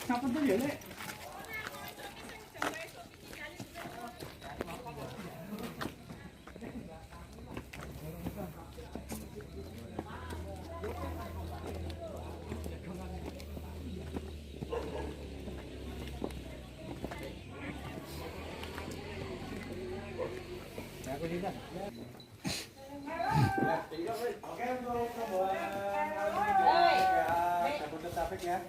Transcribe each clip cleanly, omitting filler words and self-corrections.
Siapa tuh ya, Lek? Aku juga. Oke, untuk ya.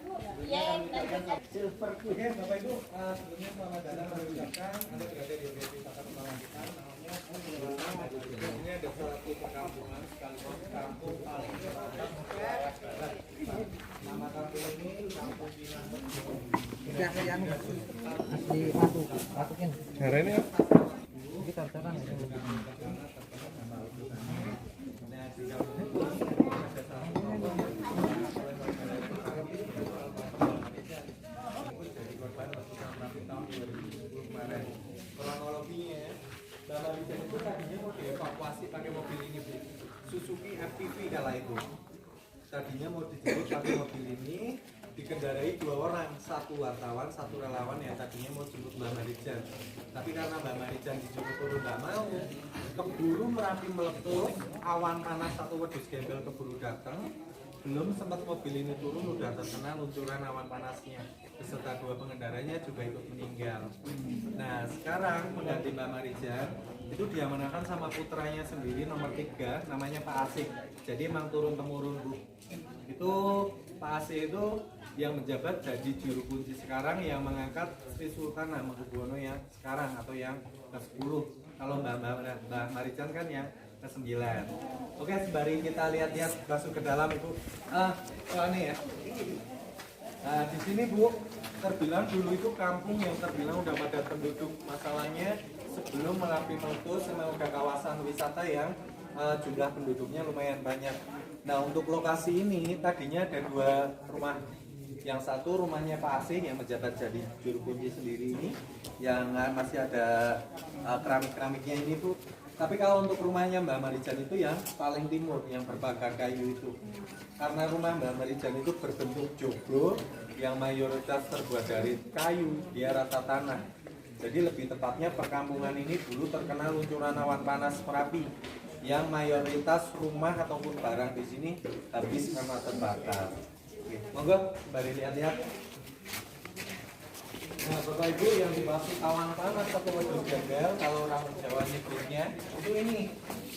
Silver. Oke, Bapak Ibu, sebelumnya selamat datang mengucapkan Anda berada di objek wisata Pemalangitan. Namanya ini ada suatu perkampungan sekaligus kampung paling terbatas barat. Nama kampung ini Kampung Pinang. Ya kayak di masukin. Cara ini Kita sekarang kronologinya, Mbak Marijan itu tadinya mau dievakuasi pakai mobil ini, Bu. Suzuki FPV kala itu. Tadinya mau dijemput pakai mobil ini, dikendarai 2 orang, 1 wartawan, 1 relawan yang tadinya mau jemput Mbak Marijan. Tapi karena Mbak Marijan disuruh turun nggak mau, keburu Merapi meletus, awan panas 1 wedhus gembel keburu datang. Belum sempat mobil ini turun udah terkena luncuran awan panasnya, beserta 2 pengendaranya juga ikut meninggal. Nah sekarang pengganti Mbak Marijan itu diamanahkan sama putranya sendiri nomor 3, namanya Pak Asih. Jadi emang turun temurun, Bu. Itu Pak Asih itu yang menjabat jadi juru kunci sekarang yang mengangkat Sri Sultan Hamengkubuwono yang sekarang atau yang ke-10. Kalau Mbak Marijan kan yang ke-9. Oke, sembari kita lihat-lihat masuk ke dalam itu. Ini ya. Nah, di sini Bu, terbilang dulu itu kampung yang terbilang udah padat penduduk. Masalahnya sebelum Merapi meletus memang udah kawasan wisata yang jumlah penduduknya lumayan banyak. Nah, untuk lokasi ini tadinya ada 2 rumah. Yang satu rumahnya Pak Asih yang menjabat jadi juru kunci sendiri ini, yang masih ada keramik-keramiknya ini Bu. Tapi kalau untuk rumahnya Mbak Marijan itu yang paling timur, yang berpagar kayu itu. Karena rumah Mbak Marijan itu berbentuk joglo, yang mayoritas terbuat dari kayu, dia rata tanah. Jadi lebih tepatnya perkampungan ini dulu terkena luncuran awan panas Merapi, yang mayoritas rumah ataupun barang di sini habis karena terbakar. Oke, monggo, mari lihat-lihat. Nah, Bapak Ibu yang dimaksud awan panas atau wedhus gembel, kalau orang Jawa nyebutnya itu ini.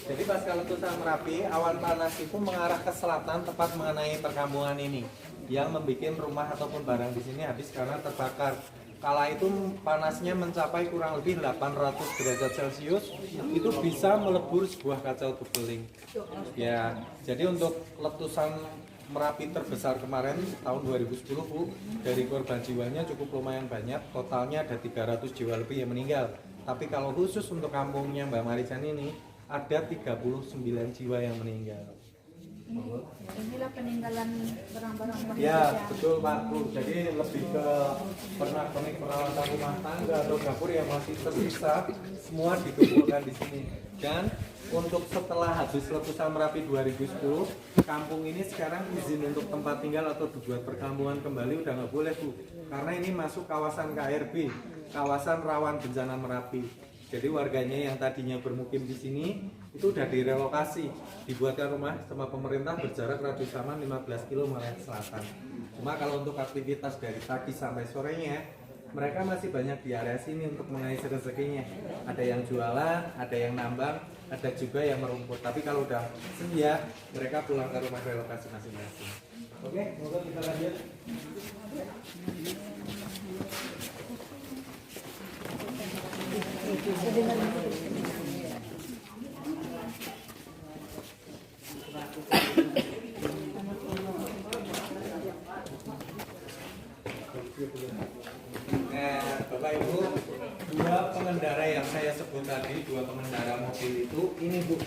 Jadi pasca letusan Merapi, awan panas itu mengarah ke selatan tepat mengenai perkampungan ini, yang membuat rumah ataupun barang di sini habis karena terbakar. Kala itu panasnya mencapai kurang lebih 800 derajat Celcius, itu bisa melebur sebuah kacau bebeling. Ya, jadi untuk letusan Merapi terbesar kemarin tahun 2010 Bu, dari korban jiwanya cukup lumayan banyak, totalnya ada 300 jiwa lebih yang meninggal. Tapi kalau khusus untuk kampungnya Mbak Marijan ini ada 39 jiwa yang meninggal. Inilah peninggalan barang-barang Ya, betul Pak Bu. Jadi lebih ke pernak-pernik peralatan rumah tangga atau dapur yang masih tersisa, semua dikumpulkan di sini. Dan untuk setelah habis letusan Merapi 2010, kampung ini sekarang izin untuk tempat tinggal atau dibuat perkampungan kembali udah nggak boleh Bu, karena ini masuk kawasan KRB, kawasan rawan bencana Merapi. Jadi warganya yang tadinya bermukim di sini itu udah direlokasi, dibuatkan rumah sama pemerintah berjarak radius aman 15 km ke selatan. Cuma kalau untuk aktivitas dari pagi sampai sorenya, mereka masih banyak di area sini untuk mengais rezekinya. Ada yang jualan, ada yang nambang, ada juga yang merumput. Tapi kalau udah senja, mereka pulang ke rumah relokasi masing-masing. Oke, semoga kita lanjut. Bapak Ibu, 2 pengendara yang saya sebut tadi, 2 pengendara mobil itu, ini Bu,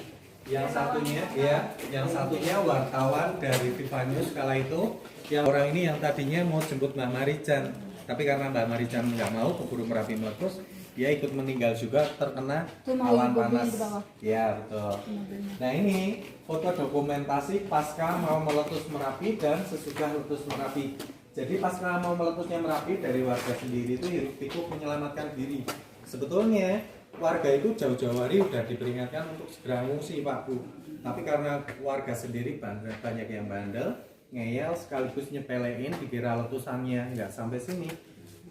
yang satunya wartawan dari Viva News kala itu, yang orang ini yang tadinya mau jemput Mbak Marijan, tapi karena Mbak Marijan nggak mau keburu Merapi meletus, dia ikut meninggal juga terkena awan panas. Ya betul. Nah ini foto dokumentasi pasca mau meletus Merapi dan sesudah letus Merapi. Jadi pasca mau meletusnya Merapi dari warga sendiri itu hiruk pikuk menyelamatkan diri. Sebetulnya warga itu jauh-jauh hari udah diperingatkan untuk segera ngungsi Pak Bu. Tapi karena warga sendiri banyak yang bandel, ngeyel sekaligus nyepelein, dikira letusannya nggak sampai sini,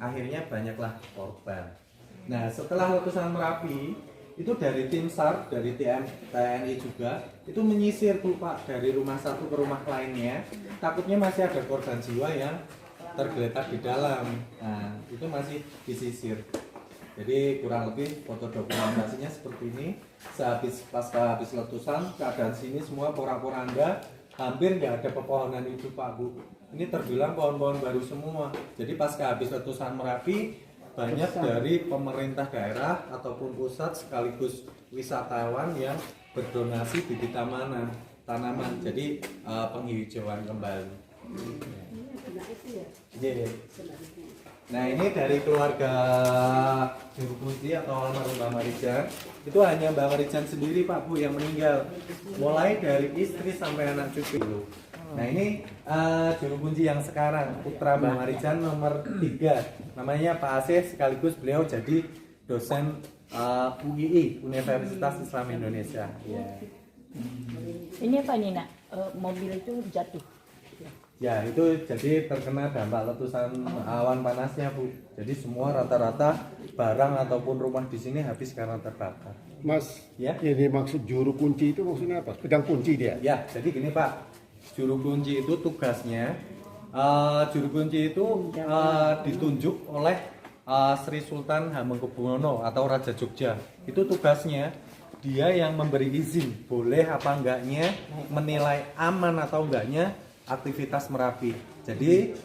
akhirnya banyaklah korban. Nah setelah letusan Merapi itu dari tim SAR, dari TNI juga itu menyisir tuh Pak dari rumah satu ke rumah lainnya, takutnya masih ada korban jiwa yang tergeletak di dalam. Nah itu masih disisir. Jadi kurang lebih foto dokumentasinya seperti ini. Pasca habis letusan keadaan sini semua porak-poranda, hampir nggak ada pepohonan hidup Pak Bu. Ini terbilang pohon-pohon baru semua. Jadi pasca habis letusan Merapi banyak dari pemerintah daerah ataupun pusat sekaligus wisatawan yang berdonasi bibit tanaman, jadi penghijauan kembali. Yeah. Nah ini dari keluarga Juru Kunci atau almarhum Mbak Marijan, itu hanya Mbak Marijan sendiri Pak Bu yang meninggal, mulai dari istri sampai anak cucu. Nah ini Juru Kunci yang sekarang, putra Mbak Marijan nomor 3, namanya Pak Asih, sekaligus beliau jadi dosen UII, Universitas Islam Indonesia. Yeah. Ini apa nih nak? Mobil itu jatuh. Ya itu jadi terkena dampak letusan awan panasnya Bu. Jadi semua rata-rata barang ataupun rumah di sini habis karena terbakar. Mas, Ya. ini maksud juru kunci itu maksudnya apa? Pedang kunci dia? Ya jadi gini Pak, juru kunci itu tugasnya, juru kunci itu ditunjuk oleh Sri Sultan Hamengkubuwono atau Raja Jogja. Itu tugasnya, dia yang memberi izin boleh apa enggaknya, menilai aman atau enggaknya aktivitas Merapi. Jadi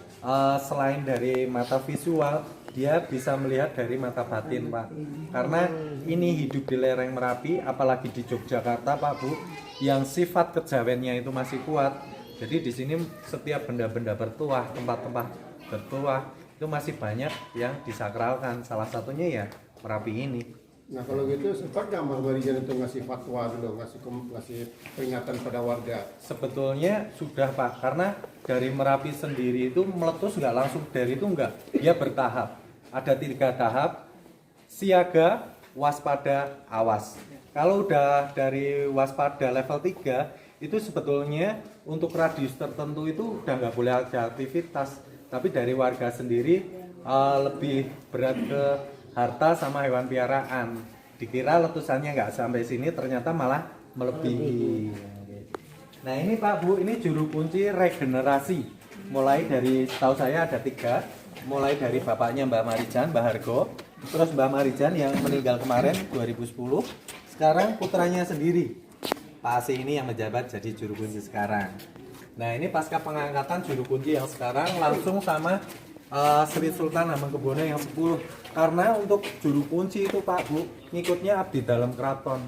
selain dari mata visual, dia bisa melihat dari mata batin Pak. Karena ini hidup di lereng Merapi, apalagi di Yogyakarta Pak Bu, yang sifat kejawennya itu masih kuat. Jadi di sini setiap benda-benda bertuah, tempat-tempat bertuah itu masih banyak yang disakralkan. Salah satunya ya Merapi ini. Nah kalau gitu sempat nggak Mbak Marijan itu ngasih fatwa dulu, ngasih peringatan pada warga? Sebetulnya sudah Pak, karena dari Merapi sendiri itu meletus nggak langsung dari itu enggak, dia bertahap. Ada 3 tahap, siaga, waspada, awas. Kalau udah dari waspada level 3, itu sebetulnya untuk radius tertentu itu udah nggak boleh ada aktivitas. Tapi dari warga sendiri lebih berat ke harta sama hewan piaraan. Dikira letusannya nggak sampai sini, ternyata malah melebihi. Nah ini Pak Bu, ini juru kunci regenerasi. Mulai dari, setahu saya ada 3. Mulai dari bapaknya Mbak Marijan, Mbak Hargo, terus Mbak Marijan yang meninggal kemarin 2010. Sekarang putranya sendiri, Pak Asih ini yang menjabat jadi juru kunci sekarang. Nah ini pasca pengangkatan juru kunci yang sekarang langsung sama Sri Sultan Hamengkubuwono yang 10. Karena untuk juru kunci itu Pak Bu, ngikutnya abdi dalam keraton.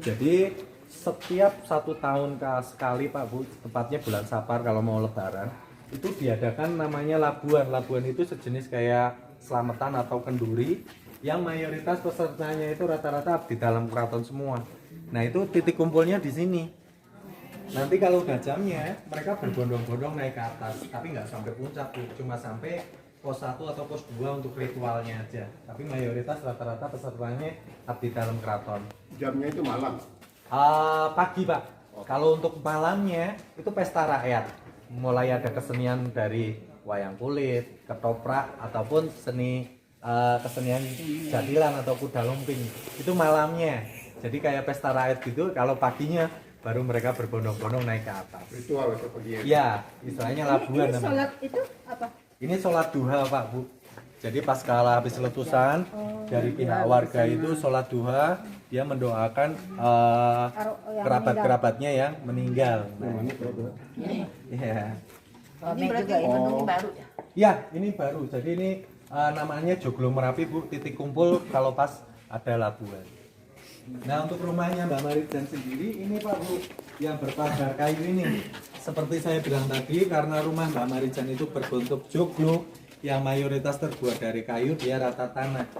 Jadi setiap 1 tahun sekali Pak Bu, tepatnya bulan Sapar kalau mau lebaran, itu diadakan namanya labuan. Labuan itu sejenis kayak selamatan atau kenduri, yang mayoritas pesertanya itu rata-rata abdi dalam keraton semua. Nah itu titik kumpulnya di sini. Nanti kalau udah jamnya, mereka berbondong-bondong naik ke atas, tapi nggak sampai puncak Bu, cuma sampai pos 1 atau pos 2 untuk ritualnya aja. Tapi mayoritas rata-rata pesertanya abdi dalam keraton. Jamnya itu malam? Pagi Pak. Kalau untuk malamnya itu pesta rakyat. Mulai ada kesenian dari wayang kulit, ketoprak, ataupun kesenian jadilan atau kuda lumping. Itu malamnya. Jadi kayak pesta rakyat gitu. Kalau paginya baru mereka berbondong-bondong naik ke atas. Ritual itu pergian? Iya, istilahnya labuan. Ini sholat itu apa? Ini sholat duha Pak Bu. Jadi pas kala habis letusan, dari pihak warga itu sholat duha, dia mendoakan kerabat-kerabatnya yang meninggal. Nah, iya. Ini berarti ini baru ya? Ya, ini baru. Jadi ini namanya Joglo Merapi Bu, titik kumpul kalau pas ada labuan. Nah untuk rumahnya Mbak Marijan sendiri ini Pak Bu, yang berpagar kayu ini. Seperti saya bilang tadi, karena rumah Mbak Marijan itu berbentuk joglo yang mayoritas terbuat dari kayu, dia rata tanah.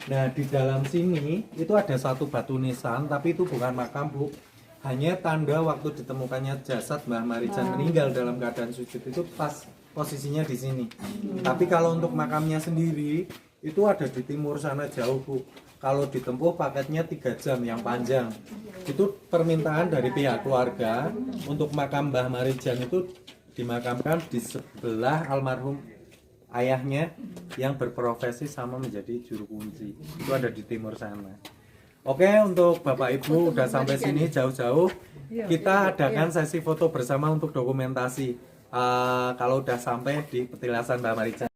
Nah di dalam sini itu ada satu batu nisan, tapi itu bukan makam Bu. Hanya tanda waktu ditemukannya jasad Mbak Marijan meninggal dalam keadaan sujud itu pas posisinya di sini. Tapi kalau untuk makamnya sendiri itu ada di timur sana jauh Bu. Kalau ditempuh paketnya 3 jam yang panjang. Itu permintaan dari pihak keluarga untuk makam Mbah Marijan itu dimakamkan di sebelah almarhum ayahnya yang berprofesi sama menjadi juru kunci. Itu ada di timur sana. Oke, untuk Bapak Ibu udah sampai sini jauh-jauh. Kita adakan sesi foto bersama untuk dokumentasi. Kalau udah sampai di petilasan Mbah Marijan.